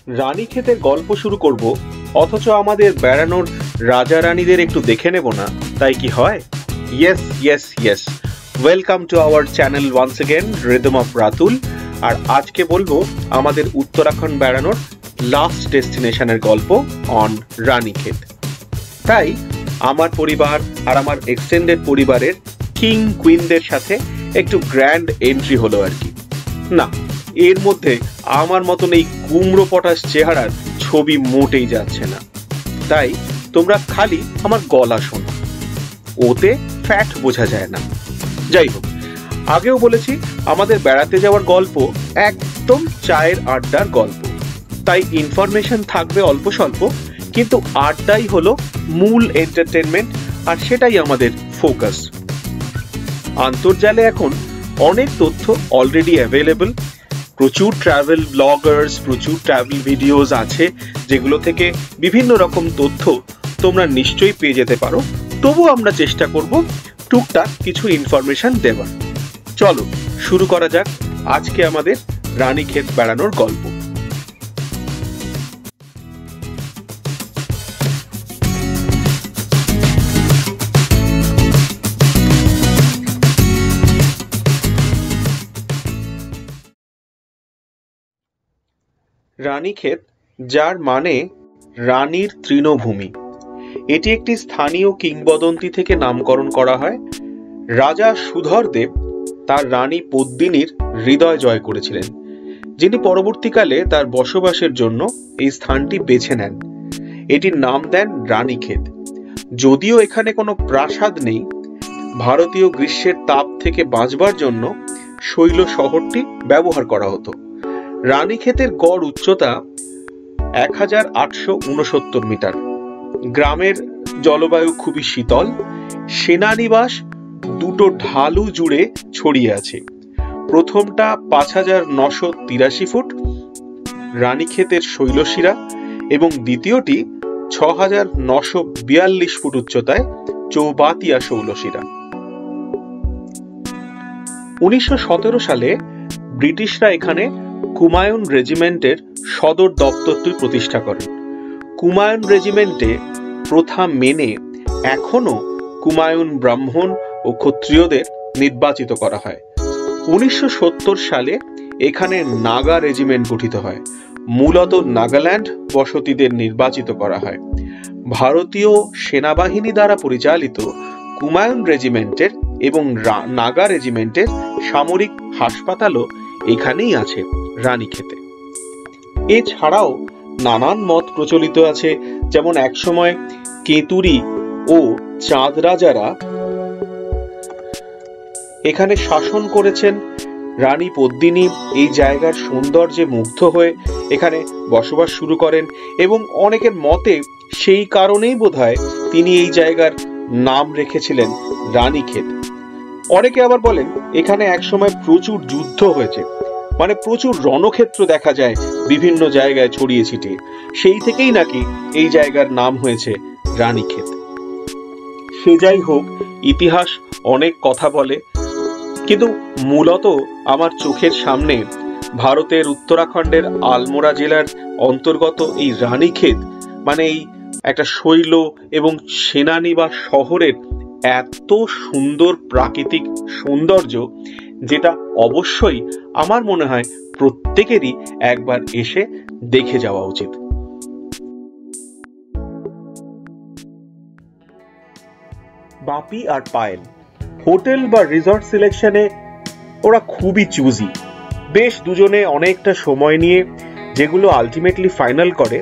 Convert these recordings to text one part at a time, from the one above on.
রানীক্ষেতের গল্প শুরু করব, অথচ আমাদের বেড়ানোর রাজা রানীদের একটু দেখে নেব না, তাই কি হয়? Yes yes yes, welcome to our channel once again, rhythm of Ratul. আর আজকে বলবো আমাদের উত্তরাখণ্ড বেড়ানোর লাস্ট ডেস্টিনেশনের গল্প অন রানীক্ষেত। তাই আমার পরিবার আর আমার এক্সটেন্ডেড পরিবারের কিং কুইনদের সাথে একটু গ্র্যান্ড এন্ট্রি হলো আর কি। না, এর মধ্যে আমার মতন এই কুমড়ো পটাশ চেহারার ছবি মোটেই যাচ্ছে না, তাই তোমরা খালি আমার গলা শোনো, ওতে ফ্যাট বোঝা যায় না। যাই হোক, আগেও বলেছি আমাদের বেড়াতে যাওয়ার গল্প একদম চায়ের আড্ডার গল্প, তাই ইনফরমেশন থাকবে অল্প স্বল্প, কিন্তু আড্ডাই হলো মূল এন্টারটেনমেন্ট, আর সেটাই আমাদের ফোকাস। আন্তর্জালে এখন অনেক তথ্য অলরেডি অ্যাভেলেবল, প্রচুর ট্রাভেল ব্লগার্স, প্রচুর ট্রাভেল ভিডিওস আছে, যেগুলো থেকে বিভিন্ন রকম তথ্য তোমরা নিশ্চয়ই পেয়ে যেতে পারো। তবু আমরা চেষ্টা করব টুকটাক কিছু ইনফরমেশন দেওয়ার। চলো শুরু করা যাক আজকে আমাদের রানীক্ষেত বেড়ানোর গল্প। রানীক্ষেত, যার মানে রানীর তৃণভূমি, এটি একটি স্থানীয় কিংবদন্তি থেকে নামকরণ করা হয়। রাজা সুধরদেব তার রানী পদ্মিনীর হৃদয় জয় করেছিলেন, যিনি পরবর্তীকালে তার বসবাসের জন্য এই স্থানটি বেছে নেন। এটির নাম দেন রানীক্ষেত। যদিও এখানে কোনো প্রাসাদ নেই, ভারতীয় গ্রীষ্মের তাপ থেকে বাঁচবার জন্য শৈল শহরটি ব্যবহার করা হতো। রানীক্ষেতের গড় উচ্চতা 1869 মিটার। গ্রামের জলবায়ু খুবই শীতল। সেনানিবাস দুটো ঢালু জুড়ে ছড়িয়ে আছে। প্রথমটা 5983 ফুট, রানীক্ষেতের শৈলশিরা, এবং দ্বিতীয়টি 6942 ফুট উচ্চতায় চৌবাতিয়া শৈলশিরা। 1917 সালে ব্রিটিশরা এখানে কুমায়ুন রেজিমেন্টের সদর দপ্তরটি প্রতিষ্ঠা করেন। কুমায়ুন রেজিমেন্টে প্রথা মেনে এখনো কুমায়ুন ব্রাহ্মণ ও ক্ষত্রিয়দের নির্বাচিত করা হয়। 1970 সালে এখানে নাগা রেজিমেন্ট গঠিত হয়। মূলত নাগাল্যান্ড বসতিদের নির্বাচিত করা হয়। ভারতীয় সেনাবাহিনী দ্বারা পরিচালিত কুমায়ুন রেজিমেন্টের এবং নাগা রেজিমেন্টের সামরিক হাসপাতালও এখানেই আছে রানীক্ষেতে। এছাড়াও নানান মত প্রচলিত আছে, যেমন একসময় কেতুরি ও চাঁদ রাজারা এখানে শাসন করেছেন। রানী পদ্মিনী এই জায়গার সৌন্দর্যে মুগ্ধ হয়ে এখানে বসবাস শুরু করেন, এবং অনেকের মতে সেই কারণেই বোধহয় তিনি এই জায়গার নাম রেখেছিলেন রানীক্ষেত। অনেকে আবার বলেন এখানে একসময় প্রচুর যুদ্ধ হয়েছে, মানে প্রচুর রণক্ষেত্র দেখা যায় বিভিন্ন জায়গায় ছড়িয়ে ছিটিয়ে, সেই থেকেই নাকি এই জায়গার নাম হয়েছে রানীক্ষেত। সে যাই হোক, ইতিহাস অনেক কথা বলে, কিন্তু মূলত আমার চোখের সামনে ভারতের উত্তরাখণ্ডের আলমোড়া জেলার অন্তর্গত এই রানীক্ষেত, মানে এই একটা শৈল এবং সেনানিবাস শহরের এত সুন্দর প্রাকৃতিক সৌন্দর্য, যেটা অবশ্যই আমার মনে হয় প্রত্যেকেরই একবার এসে দেখে যাওয়া উচিত। বাপি আর পায়েল হোটেল বা রিসর্ট সিলেকশনে ওরা খুবই চুজি। বেশ দুজনে অনেকটা সময় নিয়ে যেগুলো আলটিমেটলি ফাইনাল করে।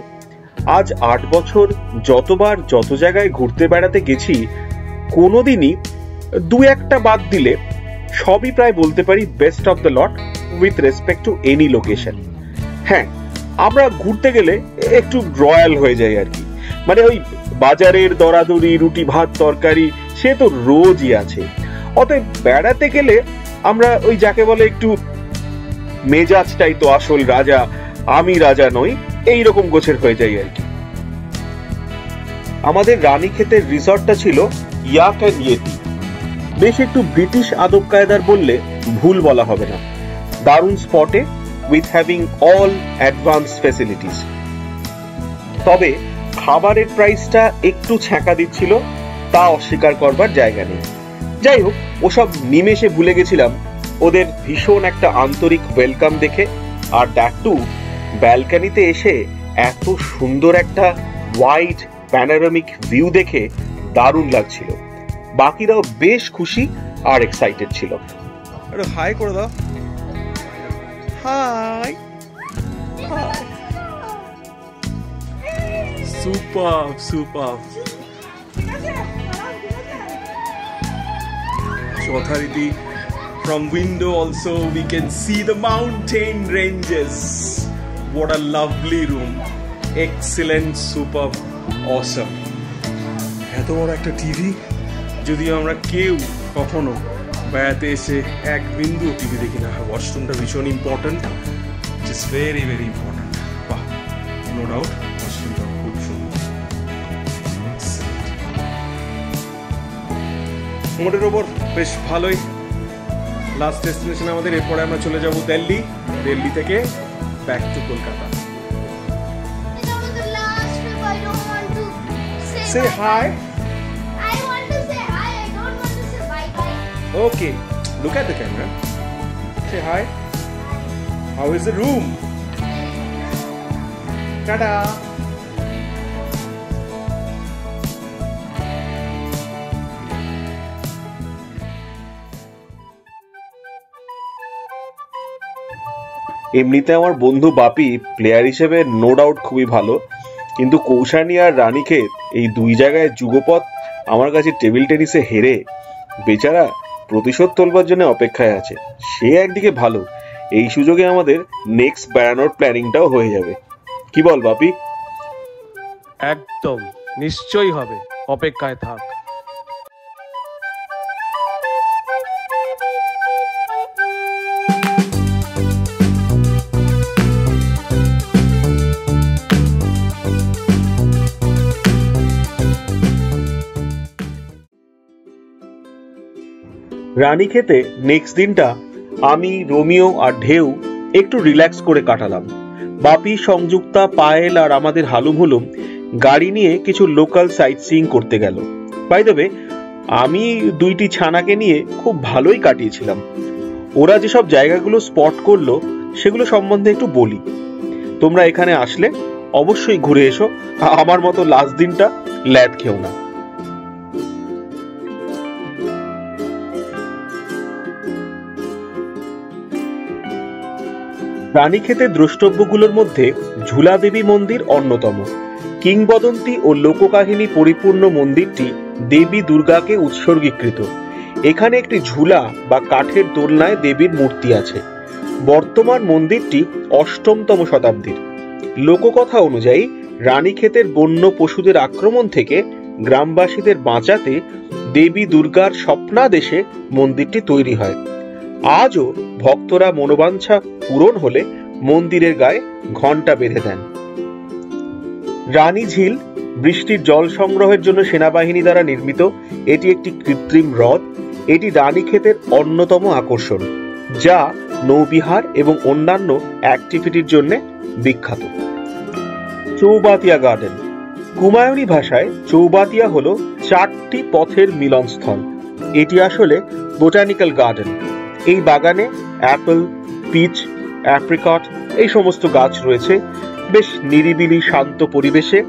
আজ 8 বছর যতবার যত জায়গায় ঘুরতে বেড়াতে গেছি, কোনোদিনই দু একটা বাদ দিলে সবই প্রায় বলতে পারি best of the lot with respect to any location. হ্যাঁ, আমরা ঘুরতে গেলে একটু রয়্যাল হয়ে যাই আর কি, মানে ওই বাজারের দরাদরি, রুটি ভাত তরকারি সে তো রোজই আছে। অতএব বেড়াতে গেলে আমরা ওই যাকে বলে একটু মেজাজটাই তো আসল রাজা, আমি রাজা নই, এইরকম গোছের হয়ে যাই আর কি। আমাদের রানীক্ষেতের রিসর্টটা ছিল ইয়াক এন্ড ইয়েতি। বেশ একটু ব্রিটিশ আদব কায়দার বললে ভুল বলা হবে না। দারুণ স্পটে, with having all advance facilities. তবে খাবারের প্রাইসটা একটু ছ্যাঁকা দিচ্ছিল, তা অস্বীকার করবার জায়গা নেই। যাই হোক, ওসব নিমেষে ভুলে গেছিলাম ওদের ভীষণ একটা আন্তরিক ওয়েলকাম দেখে, আর দ্যাট টু ব্যালকনিতে এসে এত সুন্দর একটা ওয়াইড প্যানোরামিক ভিউ দেখে দারুণ লাগছিল। বাকিরাও বেশ খুশি আর এক্সাইটেড ছিল। আরে হাই করে দাও। High. Superb, superb. Authority. From window also we can see the mountain ranges. What a lovely room. Excellent, superb, awesome. এত বড় একটা টিভি, যদি আমরা কেউ কখনো বেড়াতে এসে এক বিন্দু টিভি দেখি না। ওয়াশরুমটা ভীষণ important, it's very very important. বাহ, নো ডাউট ওয়াশরুমটা খুব সুন্দর। মোটের ওপর বেশ ভালোই। লাস্ট ডেস্টিনেশন আমাদের, এরপরে আমরা চলে যাব দিল্লি, দিল্লি থেকে back to Kolkata. Say hi. I want to say hi. I don't want to say bye bye. Okay, look at the camera. Say hi. How is the room? Ta-da. এমনিতে আমার বন্ধু বাপি প্লেয়ার হিসেবে নো ডাউট খুবই ভালো, কিন্তু কৌশানী আর রানীক্ষেত এই দুই জায়গায় যুগপৎ আমার কাছে টেবিল টেনিসে হেরে বেচারা প্রতিশোধ তোলবার জন্য অপেক্ষায় আছে। সে একদিকে ভালো, এই সুযোগে আমাদের নেক্সট বেড়ানোর প্ল্যানিংটাও হয়ে যাবে। কি বল বাপি? একদম নিশ্চয়ই হবে, অপেক্ষায় থাক। রানীক্ষেতে নেক্সট দিনটা আমি, রোমিও আর ঢেউ একটু রিল্যাক্স করে কাটালাম। বাপি, সংযুক্তা, পায়েল আর আমাদের হালুম হুলুম গাড়ি নিয়ে কিছু লোকাল সাইট সিইং করতে গেল। বাই দ্য ওয়ে, আমি দুইটি ছানাকে নিয়ে খুব ভালোই কাটিয়েছিলাম। ওরা যেসব জায়গাগুলো স্পট করলো সেগুলো সম্বন্ধে একটু বলি। তোমরা এখানে আসলে অবশ্যই ঘুরে এসো, আমার মতো লাস্ট দিনটা ল্যাদ খেও না। রানীক্ষেতের দ্রষ্টব্যগুলোর মধ্যে ঝুলা দেবী মন্দির অন্যতম। কিংবদন্তি ও লোককাহিনী পরিপূর্ণ মন্দিরটি দেবী দুর্গাকে উৎসর্গীকৃত। এখানে একটি ঝুলা বা কাঠের দোলনায় দেবীর মূর্তি আছে। বর্তমান মন্দিরটি অষ্টমতম শতাব্দীর। লোককথা অনুযায়ী রানীক্ষেতের বন্য পশুদের আক্রমণ থেকে গ্রামবাসীদের বাঁচাতে দেবী দুর্গার স্বপ্নাদেশে মন্দিরটি তৈরি হয়। আজও ভক্তরা মনোবাঞ্ছা পূরণ হলে মন্দিরের গায়ে ঘণ্টা বেঁধে দেন। রানী ঝিল বৃষ্টির জল সংগ্রহের জন্য সেনাবাহিনী দ্বারা নির্মিত এটি একটি কৃত্রিম হ্রদ। এটি রানীক্ষেতের অন্যতম আকর্ষণ, যা নৌবিহার এবং অন্যান্য অ্যাক্টিভিটির জন্য বিখ্যাত। চৌবাতিয়া গার্ডেন। কুমায়ুনি ভাষায় চৌবাতিয়া হলো 4টি পথের মিলনস্থল। এটি আসলে বোটানিক্যাল গার্ডেন। এই বাগানে অ্যাপেল, পিচ, অ্যাপ্রিকট এই সমস্ত গাছ রয়েছে। বেশ নিরিবিলি শান্ত পরিবেশে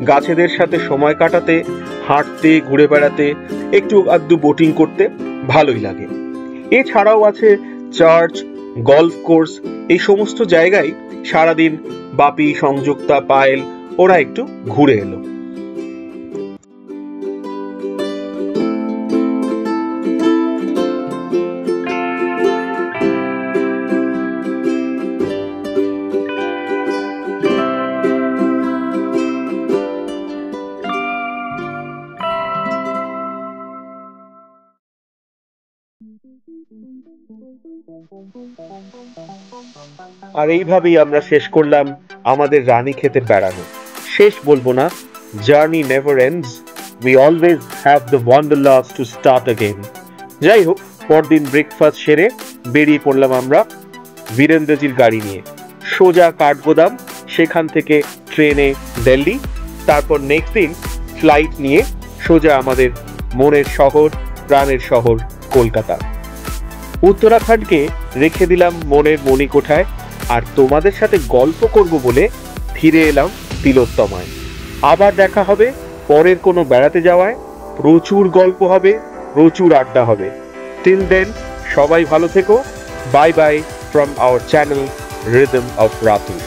গাছেদের সাথে সময় কাটাতে, হাঁটতে, ঘুরে বেড়াতে, একটু আধটু বোটিং করতে ভালোই লাগে। এছাড়াও আছে চার্চ, গলফ কোর্স। এই সমস্ত জায়গায় সারাদিন বাপি, সংযুক্তা, পায়েল ওরা একটু ঘুরে এলো। আর এইভাবেই আমরা শেষ করলাম আমাদের রানীক্ষেতের বেড়ানো। শেষ বলবো না, journey never ends, we always have the wanderlust to start again. যাই হোক, পরদিন ব্রেকফাস্ট সেরে বেরিয়ে পড়লাম আমরা বীরেন্দ্রজির গাড়ি নিয়ে সোজা কাঠগোদাম। সেখান থেকে ট্রেনে দিল্লি, তারপর নেক্সট দিন ফ্লাইট নিয়ে সোজা আমাদের মনের শহর, প্রাণের শহর কলকাতা। উত্তরাখণ্ডকে রেখে দিলাম মনের মণিকোঠায়, আর তোমাদের সাথে গল্প করব বলে ফিরে এলাম তিলোত্তমায়। আবার দেখা হবে পরের কোনো বেড়াতে যাওয়ায়, প্রচুর গল্প হবে, প্রচুর আড্ডা হবে। টিল দেন সবাই ভালো থেকো। Bye buy from our channel rhythm of Ratul.